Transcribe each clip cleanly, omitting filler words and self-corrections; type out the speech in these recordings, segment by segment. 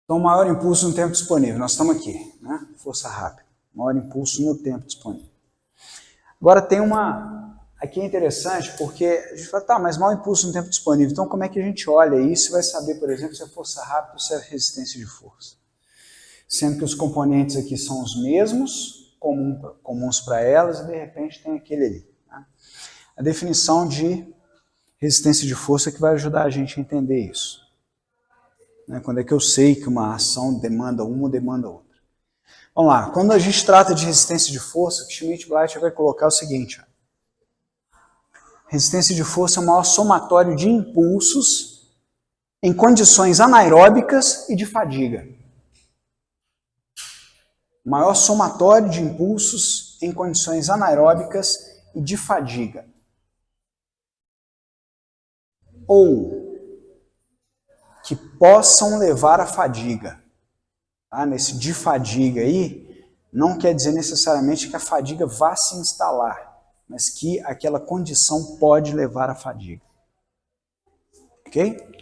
Então, maior impulso no tempo disponível. Nós estamos aqui, né? Força rápida. Maior impulso no tempo disponível. Agora tem uma... Aqui é interessante porque a gente fala, tá, mas maior impulso no tempo disponível. Então, como é que a gente olha isso e vai saber, por exemplo, se é força rápida ou se é resistência de força? Sendo que os componentes aqui são os mesmos, comuns para elas, e de repente tem aquele ali. Tá? A definição de resistência de força que vai ajudar a gente a entender isso. Quando é que eu sei que uma ação demanda uma ou demanda outra? Vamos lá, quando a gente trata de resistência de força, Schmidt-Blatt vai colocar o seguinte. Ó. Resistência de força é o maior somatório de impulsos em condições anaeróbicas e de fadiga. Maior somatório de impulsos em condições anaeróbicas e de fadiga. Ou que possam levar à fadiga. Tá? Nesse de fadiga aí, não quer dizer necessariamente que a fadiga vá se instalar, mas que aquela condição pode levar à fadiga. Ok?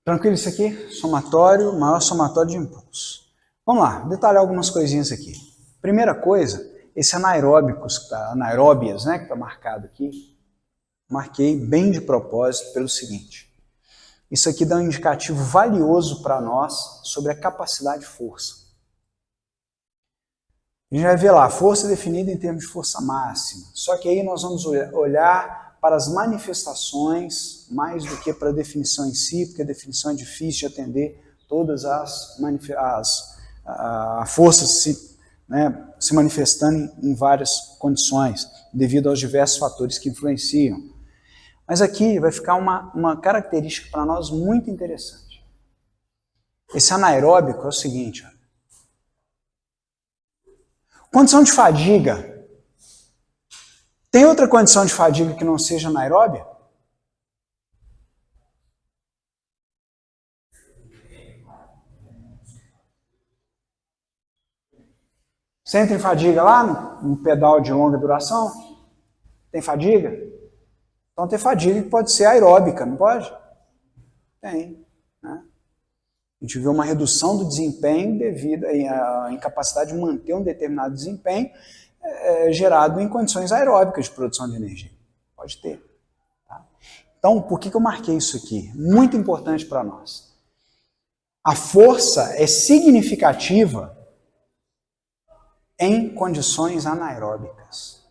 Tranquilo isso aqui? Somatório, maior somatório de impulso. Vamos lá, detalhar algumas coisinhas aqui. Primeira coisa, esse anaeróbias, né, que está marcado aqui, marquei bem de propósito pelo seguinte. Isso aqui dá um indicativo valioso para nós sobre a capacidade de força. A gente vai ver lá, força definida em termos de força máxima. Só que aí nós vamos olhar para as manifestações, mais do que para a definição em si, porque a definição é difícil de atender todas as forças se manifestando em várias condições, devido aos diversos fatores que influenciam. Mas aqui vai ficar uma característica para nós muito interessante. Esse anaeróbico é o seguinte, ó. Condição de fadiga. Tem outra condição de fadiga que não seja anaeróbia? Você entra em fadiga lá no pedal de longa duração? Tem fadiga? Então tem fadiga que pode ser aeróbica, não pode? Tem. Né? A gente vê uma redução do desempenho devido à incapacidade de manter um determinado desempenho gerado em condições aeróbicas de produção de energia. Pode ter. Tá? Então, por que eu marquei isso aqui? Muito importante para nós. A força é significativa em condições anaeróbicas.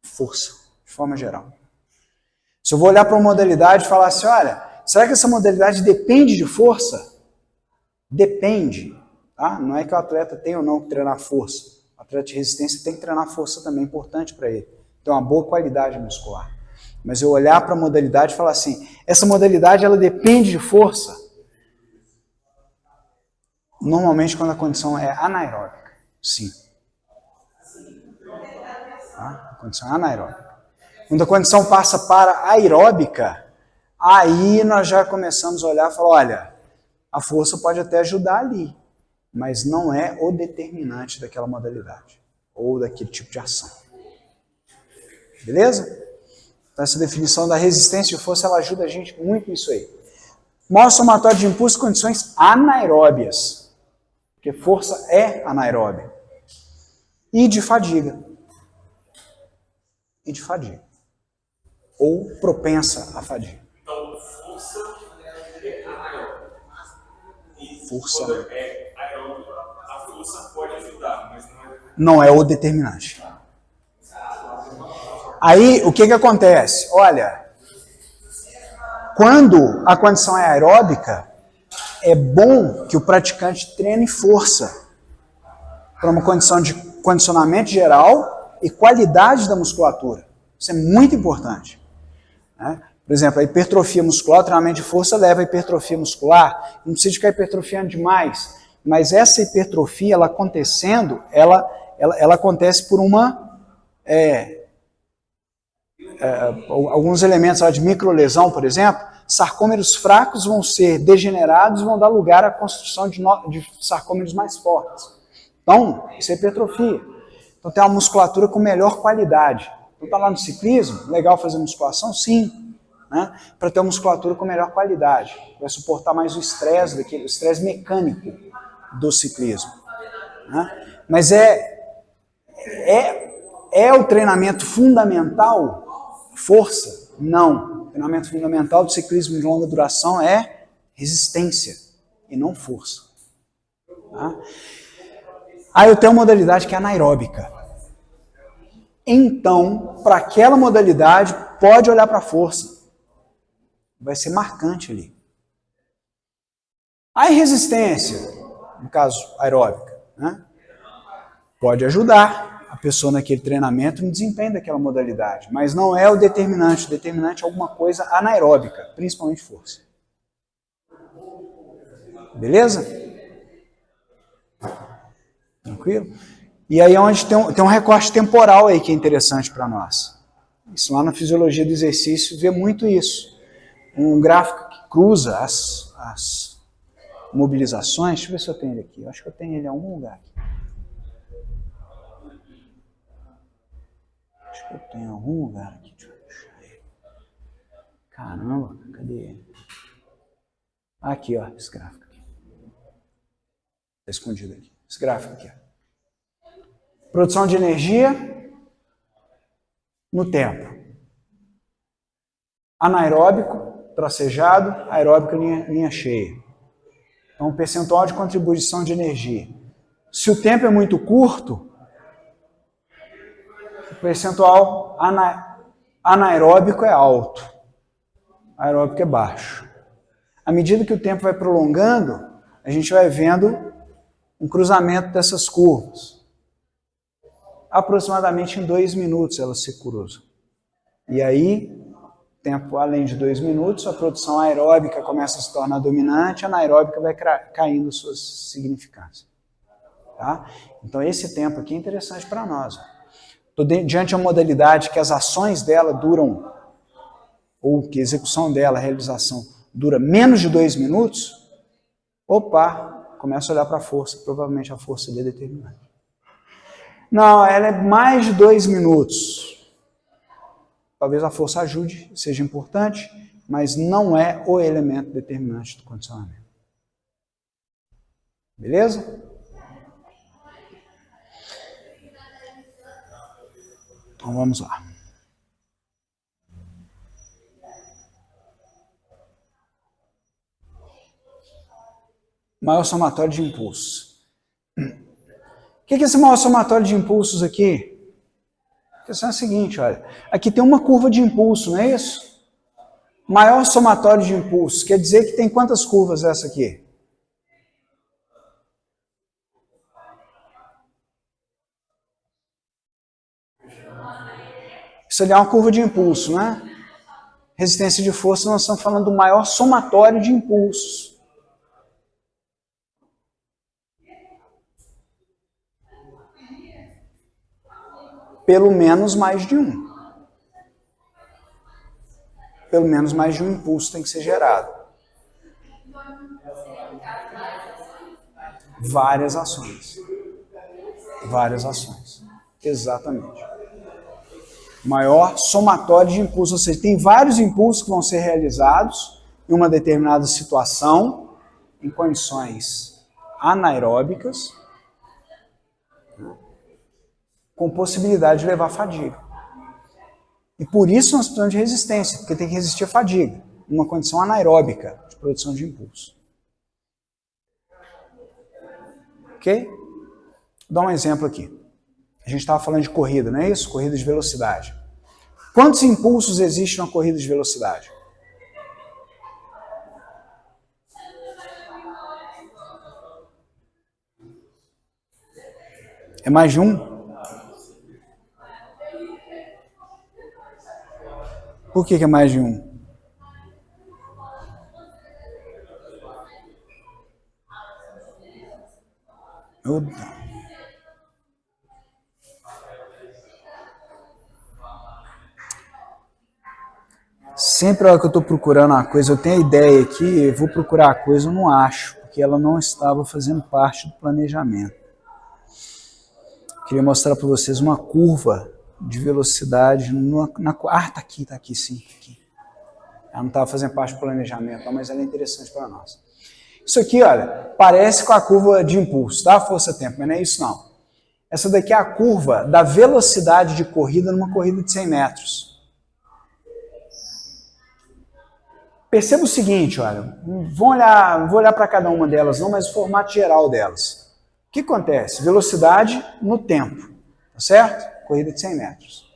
Força, de forma geral. Se eu vou olhar para uma modalidade e falar assim, olha, será que essa modalidade depende de força? Depende. Tá? Não é que o atleta tem ou não que treinar força. O atleta de resistência tem que treinar força também, é importante para ele. Tem uma boa qualidade muscular. Mas eu olhar para a modalidade e falar assim, essa modalidade ela depende de força? Normalmente quando a condição é anaeróbica, sim. Tá? A condição é anaeróbica. Quando a condição passa para aeróbica, aí nós já começamos a olhar e falar, olha, a força pode até ajudar ali, mas não é o determinante daquela modalidade, ou daquele tipo de ação. Beleza? Então essa definição da resistência de força, ela ajuda a gente muito nisso aí. Maior somatório de impulso em condições anaeróbias, porque força é anaeróbia. E de fadiga. E de fadiga. Ou propensa à fadiga. Então, força é anaeróbica. Força é aeróbica, a força pode ajudar, mas não é o determinante. Aí, o que acontece? Olha, quando a condição é aeróbica, é bom que o praticante treine força para uma condição de condicionamento geral e qualidade da musculatura. Isso é muito importante. Né? Por exemplo, a hipertrofia muscular, o treinamento de força leva a hipertrofia muscular. Não precisa ficar hipertrofiando demais, mas essa hipertrofia, ela acontecendo, ela acontece por alguns elementos de microlesão, por exemplo, sarcômeros fracos vão ser degenerados e vão dar lugar à construção de sarcômeros mais fortes. Então, isso é hipertrofia. Então, tem uma musculatura com melhor qualidade. Então, está lá no ciclismo, legal fazer musculação? Sim. Né? Para ter uma musculatura com melhor qualidade. Vai suportar mais o estresse mecânico do ciclismo. Né? Mas é o treinamento fundamental força? Não. O treinamento fundamental do ciclismo de longa duração é resistência e não força. Tá? Aí eu tenho uma modalidade que é anaeróbica. Então, para aquela modalidade, pode olhar para a força. Vai ser marcante ali. A resistência, no caso aeróbica, né? Pode ajudar a pessoa naquele treinamento no desempenho daquela modalidade, mas não é o determinante. O determinante é alguma coisa anaeróbica, principalmente força. Beleza? Tranquilo? E aí é onde tem um recorte temporal aí que é interessante para nós. Isso lá na fisiologia do exercício vê muito isso. Um gráfico que cruza as mobilizações. Deixa eu ver se eu tenho ele aqui. Eu acho que eu tenho ele em algum lugar aqui. Acho que eu tenho em algum lugar aqui. Deixa eu achar ele. Caramba, cadê ele? Aqui, ó, esse gráfico aqui. Está escondido aqui. Esse gráfico aqui, ó. Produção de energia no tempo. Anaeróbico, tracejado, aeróbico, linha cheia. Então, percentual de contribuição de energia. Se o tempo é muito curto, o percentual anaeróbico é alto, aeróbico é baixo. À medida que o tempo vai prolongando, a gente vai vendo um cruzamento dessas curvas. Aproximadamente em 2 minutos elas se cruzam. E aí, tempo além de 2 minutos, a produção aeróbica começa a se tornar dominante, a anaeróbica vai caindo suas significâncias. Tá? Então esse tempo aqui é interessante para nós. Estou diante de uma modalidade que as ações dela duram, ou que a execução dela, a realização, dura menos de 2 minutos, opa, começa a olhar para a força, provavelmente a força ali é determinante. Não, ela é mais de 2 minutos. Talvez a força ajude, seja importante, mas não é o elemento determinante do condicionamento. Beleza? Então vamos lá. Maior somatório de impulsos. O que é esse maior somatório de impulsos aqui? A questão é a seguinte, olha. Aqui tem uma curva de impulso, não é isso? Maior somatório de impulsos. Quer dizer que tem quantas curvas essa aqui? Isso ali é uma curva de impulso, né? Resistência de força, nós estamos falando do maior somatório de impulsos. Pelo menos mais de um. Pelo menos mais de um impulso tem que ser gerado. Várias ações. Várias ações. Exatamente. Maior somatório de impulsos. Ou seja, tem vários impulsos que vão ser realizados em uma determinada situação, em condições anaeróbicas, com possibilidade de levar fadiga. E por isso nós precisamos de resistência, porque tem que resistir à fadiga, numa condição anaeróbica de produção de impulso. Ok? Vou dar um exemplo aqui. A gente estava falando de corrida, não é isso? Corrida de velocidade. Quantos impulsos existem na corrida de velocidade? É mais de um? Por que é mais de um? Sempre a hora que eu estou procurando uma coisa, eu tenho a ideia aqui, eu vou procurar a coisa, eu não acho, porque ela não estava fazendo parte do planejamento. Queria mostrar para vocês uma curva de velocidade tá aqui sim, tá aqui. Ela não estava fazendo parte do planejamento, não, mas ela é interessante para nós. Isso aqui, olha, parece com a curva de impulso, tá? Força-tempo, mas não é isso não. Essa daqui é a curva da velocidade de corrida numa corrida de 100 metros. Perceba o seguinte, olha, não vou olhar para cada uma delas não, mas o formato geral delas. O que acontece? Velocidade no tempo, tá certo? Corrida de 100 metros.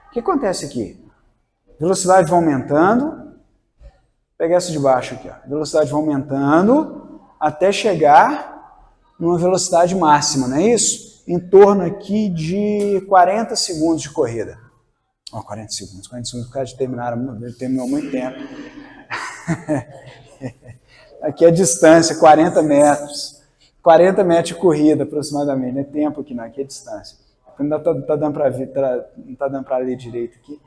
O que acontece aqui? Velocidade vai aumentando, vou pegar essa de baixo aqui, ó. Velocidade vai aumentando até chegar numa velocidade máxima, não é isso? Em torno aqui de 40 segundos de corrida. Ó, 40 segundos, o cara já terminou há muito tempo. Aqui é a distância, 40 metros. 40 metros de corrida aproximadamente, não é tempo aqui não, aqui é distância. Não está dando para ver, não está dando para ler direito aqui.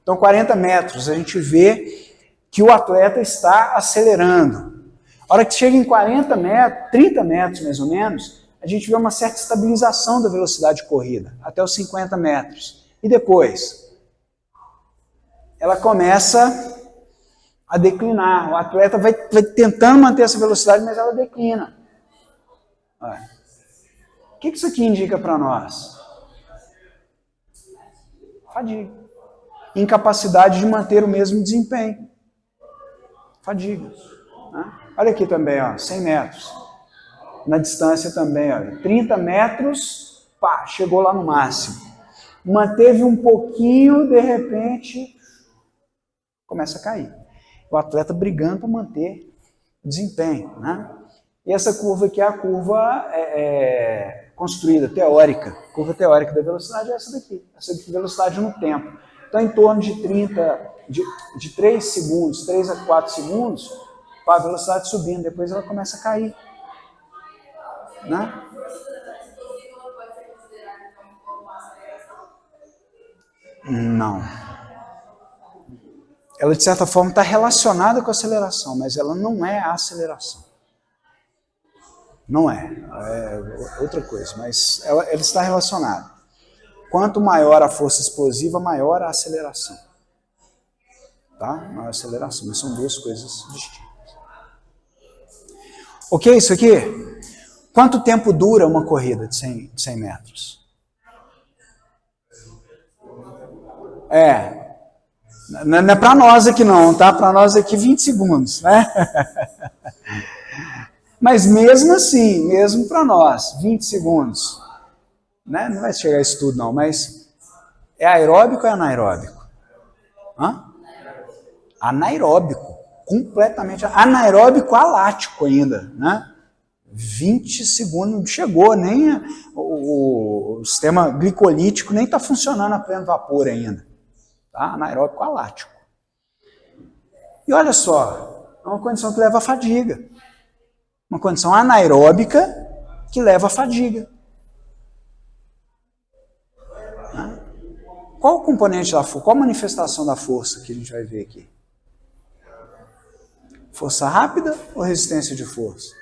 Então 40 metros, a gente vê que o atleta está acelerando. A hora que chega em 40 metros, 30 metros mais ou menos, a gente vê uma certa estabilização da velocidade de corrida, até os 50 metros. E depois, ela começa a declinar. O atleta vai tentando manter essa velocidade, mas ela declina. Olha. O que isso aqui indica para nós? Fadiga. Incapacidade de manter o mesmo desempenho. Fadiga. Né? Olha aqui também, ó, 100 metros. Na distância também, olha, 30 metros, pá, chegou lá no máximo. Manteve um pouquinho, de repente, começa a cair. O atleta brigando para manter o desempenho, né? E essa curva aqui é a curva construída, teórica. A curva teórica da velocidade é essa daqui. Essa daqui é velocidade no tempo. Então, em torno de 3 segundos, 3 a 4 segundos, a velocidade subindo. Depois ela começa a cair. Né? Não. Ela, de certa forma, está relacionada com a aceleração, mas ela não é a aceleração. Não é outra coisa, mas ela está relacionada. Quanto maior a força explosiva, maior a aceleração. Tá? Maior a aceleração, mas são duas coisas distintas. Ok, isso aqui? Quanto tempo dura uma corrida de 100 metros? Não é para nós aqui não, tá? Para nós aqui 20 segundos, né? Mas mesmo assim, mesmo para nós, 20 segundos, né? Não vai chegar a isso tudo não, mas é aeróbico ou é anaeróbico? Hã? Anaeróbico, completamente anaeróbico alático ainda, né? 20 segundos, não chegou, nem o sistema glicolítico nem está funcionando a pleno vapor ainda. Tá? Anaeróbico alático. E olha só, é uma condição que leva à fadiga. Uma condição anaeróbica que leva à fadiga. Qual o componente da força? Qual a manifestação da força que a gente vai ver aqui? Força rápida ou resistência de força?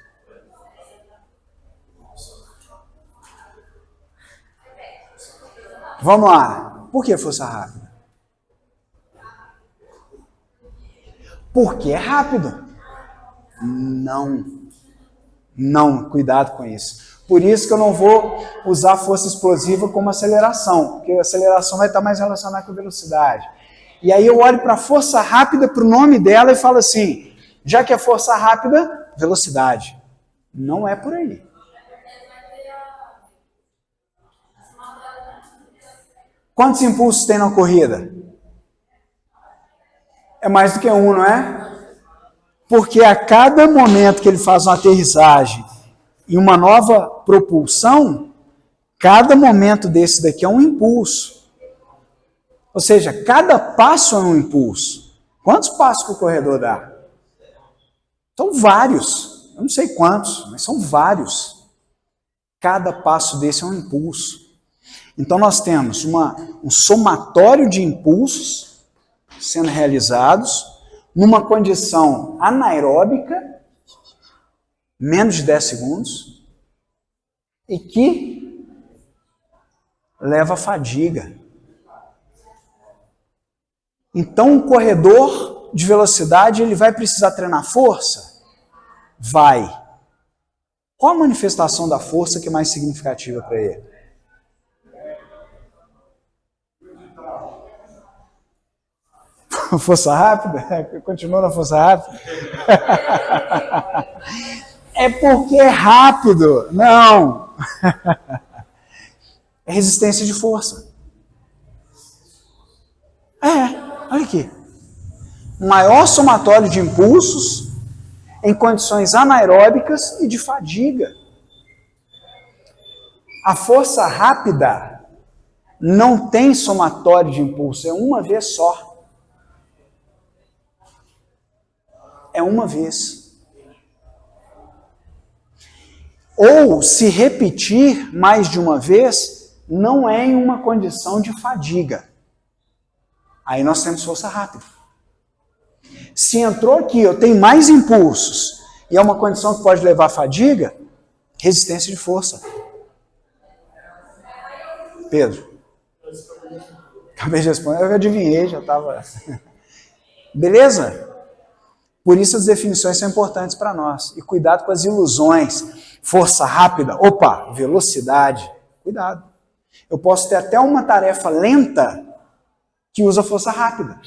Vamos lá. Por que força rápida? Porque é rápido. Não, cuidado com isso. Por isso que eu não vou usar força explosiva como aceleração, porque a aceleração vai estar mais relacionada com a velocidade. E aí eu olho para a força rápida, para o nome dela e falo assim, já que é força rápida, velocidade. Não é por aí. Quantos impulsos tem na corrida? É mais do que um, não é? Porque a cada momento que ele faz uma aterrissagem e uma nova propulsão, cada momento desse daqui é um impulso. Ou seja, cada passo é um impulso. Quantos passos que o corredor dá? São vários. Eu não sei quantos, mas são vários. Cada passo desse é um impulso. Então nós temos um somatório de impulsos sendo realizados, numa condição anaeróbica, menos de 10 segundos, e que leva à fadiga. Então, um corredor de velocidade, ele vai precisar treinar força? Vai. Qual a manifestação da força que é mais significativa para ele? Força rápida? Continua na força rápida? É porque é rápido. Não. É resistência de força. Olha aqui. Maior somatório de impulsos em condições anaeróbicas e de fadiga. A força rápida não tem somatório de impulso, é uma vez só. É uma vez. Ou, se repetir mais de uma vez, não é em uma condição de fadiga. Aí nós temos força rápida. Se entrou aqui, eu tenho mais impulsos, e é uma condição que pode levar a fadiga, resistência de força. Pedro? Acabei de responder, eu adivinhei, já estava... Beleza? Por isso as definições são importantes para nós. E cuidado com as ilusões. Força rápida, opa, velocidade. Cuidado. Eu posso ter até uma tarefa lenta que usa força rápida.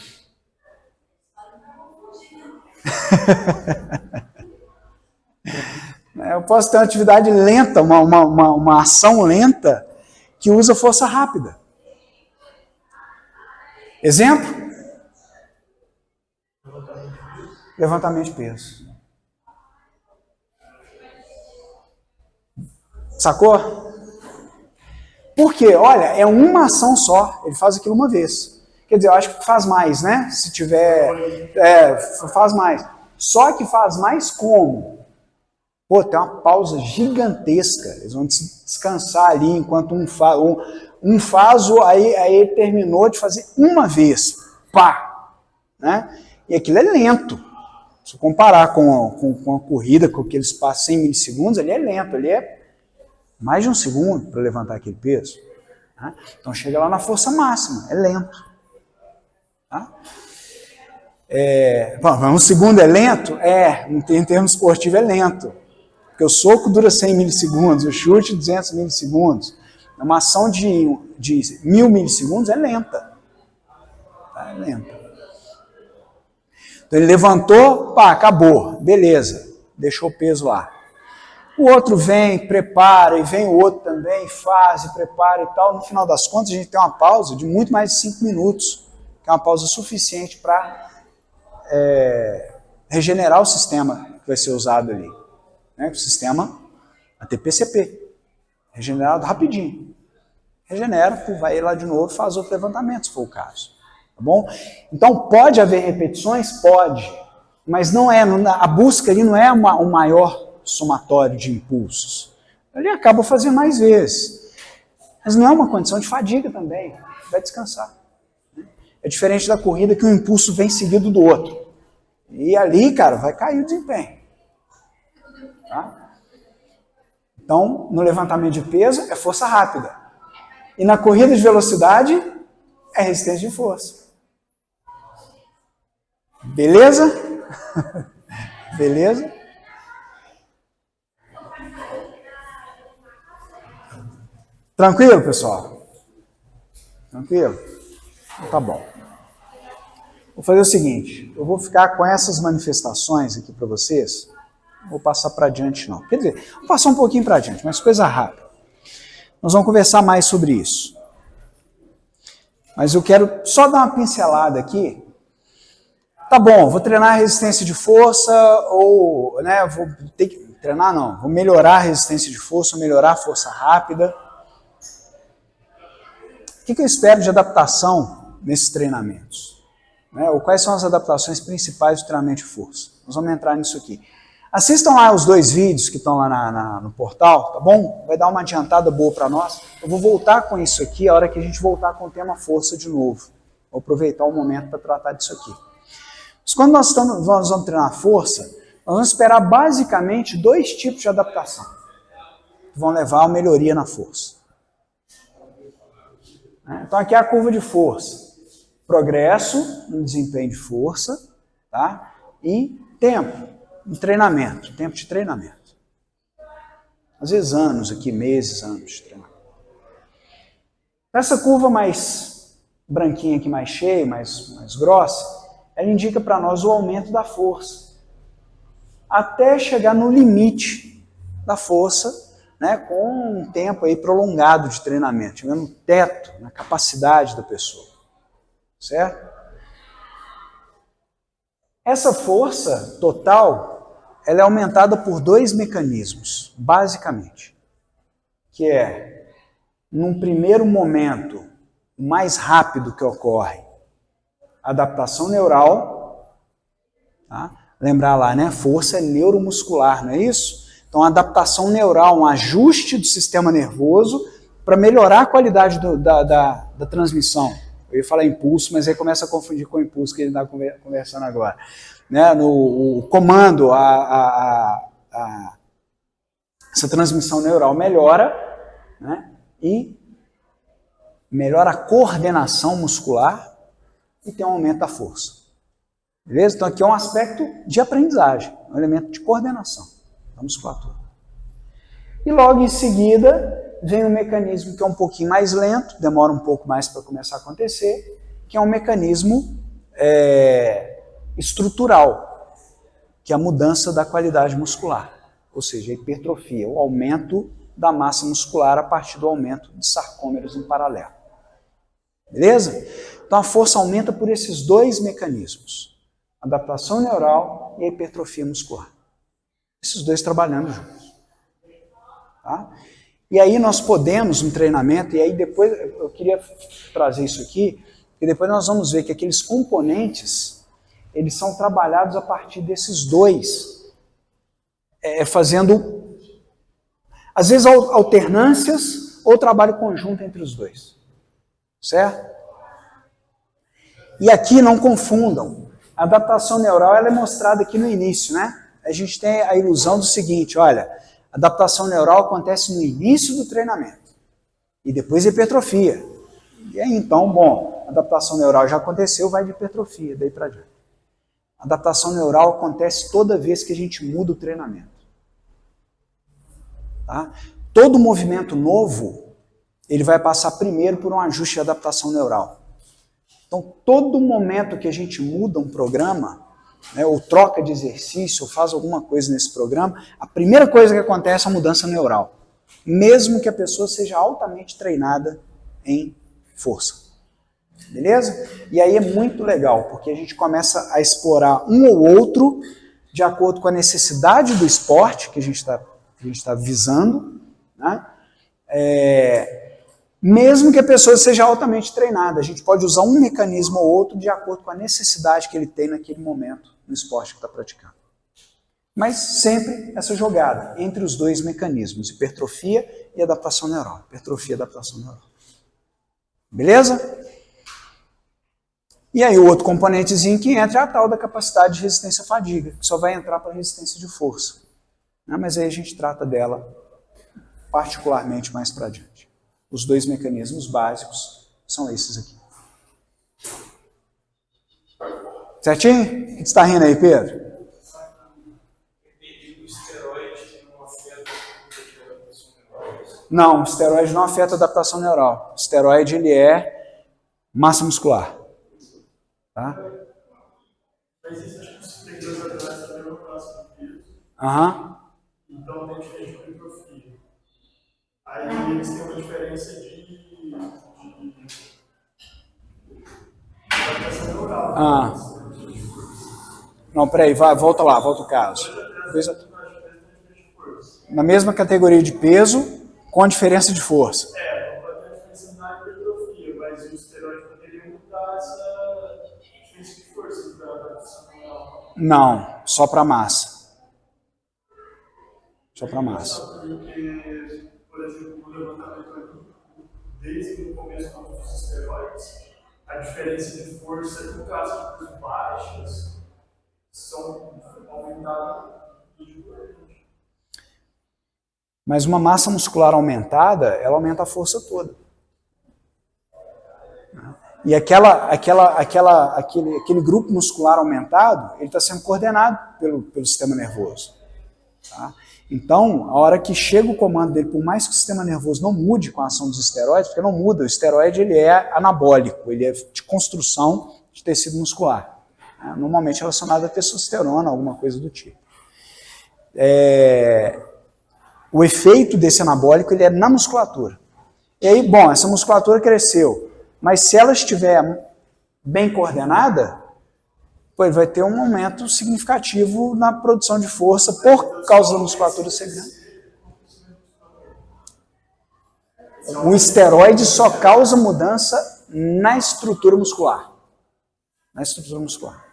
Eu posso ter uma atividade lenta, uma ação lenta que usa força rápida. Exemplo? Levantamento de peso. Sacou? Por quê? Olha, é uma ação só. Ele faz aquilo uma vez. Quer dizer, eu acho que faz mais, né? Se tiver... faz mais. Só que faz mais como? Pô, tem uma pausa gigantesca. Eles vão descansar ali enquanto um faz, aí ele terminou de fazer uma vez. Pá! Né? E aquilo é lento. Se comparar com a corrida, com aquele espaço 100 milissegundos, ali é lento, ali é mais de um segundo para levantar aquele peso. Tá? Então chega lá na força máxima, é lento. Tá? Um segundo é lento? Em termos esportivos é lento. Porque o soco dura 100 milissegundos, o chute 200 milissegundos. Uma ação de 1000 milissegundos é lenta. Tá? É lenta. Então ele levantou, pá, acabou, beleza, deixou o peso lá. O outro vem, prepara, e vem o outro também, faz e prepara e tal. No final das contas, a gente tem uma pausa de muito mais de 5 minutos, que é uma pausa suficiente para regenerar o sistema que vai ser usado ali. Né? O sistema ATP-CP, regenerado rapidinho. Regenera, vai lá de novo e faz outro levantamento, se for o caso. Tá bom? Então, pode haver repetições? Pode. Mas não é, a busca ali não é o maior somatório de impulsos. Ele acaba fazendo mais vezes. Mas não é uma condição de fadiga também. Vai descansar. É diferente da corrida que um impulso vem seguido do outro. E ali, cara, vai cair o desempenho. Tá? Então, no levantamento de peso, é força rápida. E na corrida de velocidade, é resistência de força. Beleza? Beleza? Tranquilo, pessoal? Tranquilo? Tá bom. Vou fazer o seguinte, eu vou ficar com essas manifestações aqui para vocês, não vou passar para adiante não. Quer dizer, vou passar um pouquinho para adiante, mas coisa rápida. Nós vamos conversar mais sobre isso. Mas eu quero só dar uma pincelada aqui. Tá bom, vou treinar a resistência de força, ou, né, vou ter que treinar não, vou melhorar a resistência de força, melhorar a força rápida. O que eu espero de adaptação nesses treinamentos? Né, ou quais são as adaptações principais do treinamento de força? Nós vamos entrar nisso aqui. Assistam lá os 2 vídeos que estão lá no portal, tá bom? Vai dar uma adiantada boa para nós. Eu vou voltar com isso aqui a hora que a gente voltar com o tema força de novo. Vou aproveitar o momento para tratar disso aqui. Mas quando nós vamos treinar força, nós vamos esperar basicamente 2 tipos de adaptação que vão levar a melhoria na força. Então aqui é a curva de força. Progresso no desempenho de força, tá? E tempo de treinamento. Às vezes anos aqui, meses, anos de treinamento. Essa curva mais branquinha aqui, mais cheia, mais grossa, ela indica para nós o aumento da força. Até chegar no limite da força, né, com um tempo aí prolongado de treinamento, chegando no teto, na capacidade da pessoa. Certo? Essa força total, ela é aumentada por 2 mecanismos, basicamente. Que é, num primeiro momento, o mais rápido que ocorre, adaptação neural. Tá? Lembrar lá, né? Força é neuromuscular, não é isso? Então, a adaptação neural, um ajuste do sistema nervoso para melhorar a qualidade da transmissão. Eu ia falar impulso, mas aí começa a confundir com o impulso que a gente está conversando agora. Né? O comando, essa transmissão neural melhora, né? E melhora a coordenação muscular e tem um aumento da força. Beleza? Então aqui é um aspecto de aprendizagem, um elemento de coordenação da musculatura. E logo em seguida vem um mecanismo que é um pouquinho mais lento, demora um pouco mais para começar a acontecer, que é um mecanismo estrutural, que é a mudança da qualidade muscular, ou seja, a hipertrofia, o aumento da massa muscular a partir do aumento de sarcômeros em paralelo. Beleza? Então a força aumenta por esses 2 mecanismos, a adaptação neural e a hipertrofia muscular. Esses 2 trabalhando juntos. Tá? E aí nós podemos, no treinamento, e aí depois eu queria trazer isso aqui, e depois nós vamos ver que aqueles componentes, eles são trabalhados a partir desses 2, fazendo, às vezes, alternâncias ou trabalho conjunto entre os 2. Certo? E aqui não confundam, a adaptação neural ela é mostrada aqui no início, né? A gente tem a ilusão do seguinte, olha, a adaptação neural acontece no início do treinamento e depois hipertrofia. E aí então, bom, a adaptação neural já aconteceu, vai de hipertrofia, daí para diante. A adaptação neural acontece toda vez que a gente muda o treinamento. Tá? Todo movimento novo, ele vai passar primeiro por um ajuste de adaptação neural. Então, todo momento que a gente muda um programa, né, ou troca de exercício, ou faz alguma coisa nesse programa, a primeira coisa que acontece é a mudança neural. Mesmo que a pessoa seja altamente treinada em força. Beleza? E aí é muito legal, porque a gente começa a explorar um ou outro de acordo com a necessidade do esporte que a gente está visando, né? Mesmo que a pessoa seja altamente treinada, a gente pode usar um mecanismo ou outro de acordo com a necessidade que ele tem naquele momento no esporte que está praticando. Mas sempre essa jogada entre os 2 mecanismos, hipertrofia e adaptação neural. Hipertrofia e adaptação neural. Beleza? E aí o outro componentezinho que entra é a tal da capacidade de resistência à fadiga, que só vai entrar para a resistência de força. Mas aí a gente trata dela particularmente mais para adiante. Os 2 mecanismos básicos são esses aqui. Certinho? O que você está rindo aí, Pedro? Não, o esteroide não afeta a adaptação neural. O esteroide ele é massa muscular. Tá? Mas isso tem 2 atletas também no próximo peso. Então tem diferença de hipertrofia. Aí eles têm uma diferença de adaptação neural. Não, peraí, volta lá, volta o caso. Na mesma categoria de peso, com diferença de força. Não pode ter diferença na hipertrofia, mas o esteroide poderia mudar essa diferença de força da adaptação neural. Não, só para massa. Só para massa. Porque, por exemplo, no levantamento desde o começo dos esteroides, a diferença de força, no caso de baixas, são aumentadas individualmente. Mas uma massa muscular aumentada, ela aumenta a força toda. E aquele grupo muscular aumentado, ele está sendo coordenado pelo sistema nervoso. Tá? Então, a hora que chega o comando dele, por mais que o sistema nervoso não mude com a ação dos esteroides, porque não muda, o esteroide ele é anabólico, ele é de construção de tecido muscular. Né? Normalmente relacionado a testosterona, alguma coisa do tipo. O efeito desse anabólico ele é na musculatura. E aí, bom, essa musculatura cresceu, mas se ela estiver bem coordenada, ele vai ter um aumento significativo na produção de força por causa da musculatura ser grande. O esteroide só causa mudança na estrutura muscular. Na estrutura muscular.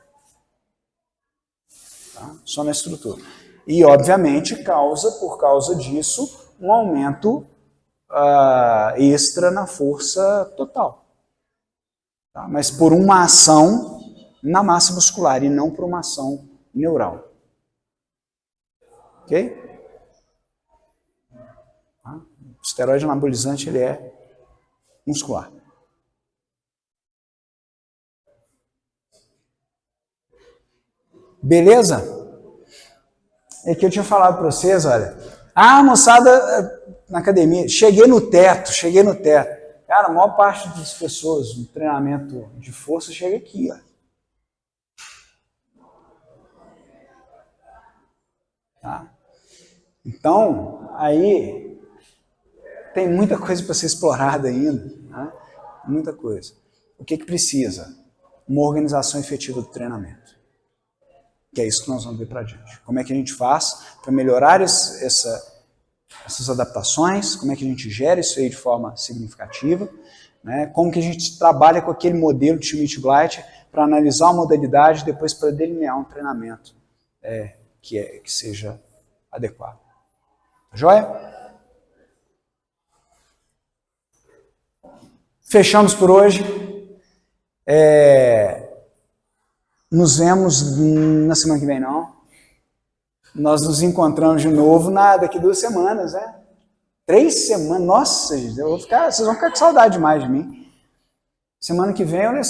Tá? Só na estrutura. E, obviamente, por causa disso, um aumento extra na força total. Tá? Mas por uma ação na massa muscular e não por uma ação neural. Ok? Tá? O esteroide anabolizante ele é muscular. Beleza? É que eu tinha falado para vocês, olha. Moçada, na academia, cheguei no teto. Cara, a maior parte das pessoas no treinamento de força chega aqui, ó. Tá? Então, aí tem muita coisa para ser explorada ainda, né? Muita coisa. O que precisa? Uma organização efetiva do treinamento. Que é isso que nós vamos ver para adiante. Como é que a gente faz para melhorar essas adaptações, como é que a gente gera isso aí de forma significativa, né? Como que a gente trabalha com aquele modelo de Schmidt-Blight para analisar a modalidade e depois para delinear um treinamento que seja adequado. Joia? Fechamos por hoje. Nos vemos na semana que vem, não. Nós nos encontramos de novo daqui 2 semanas, né? 3 semanas. Nossa, vocês vão ficar com saudade demais de mim. Semana que vem, olha só.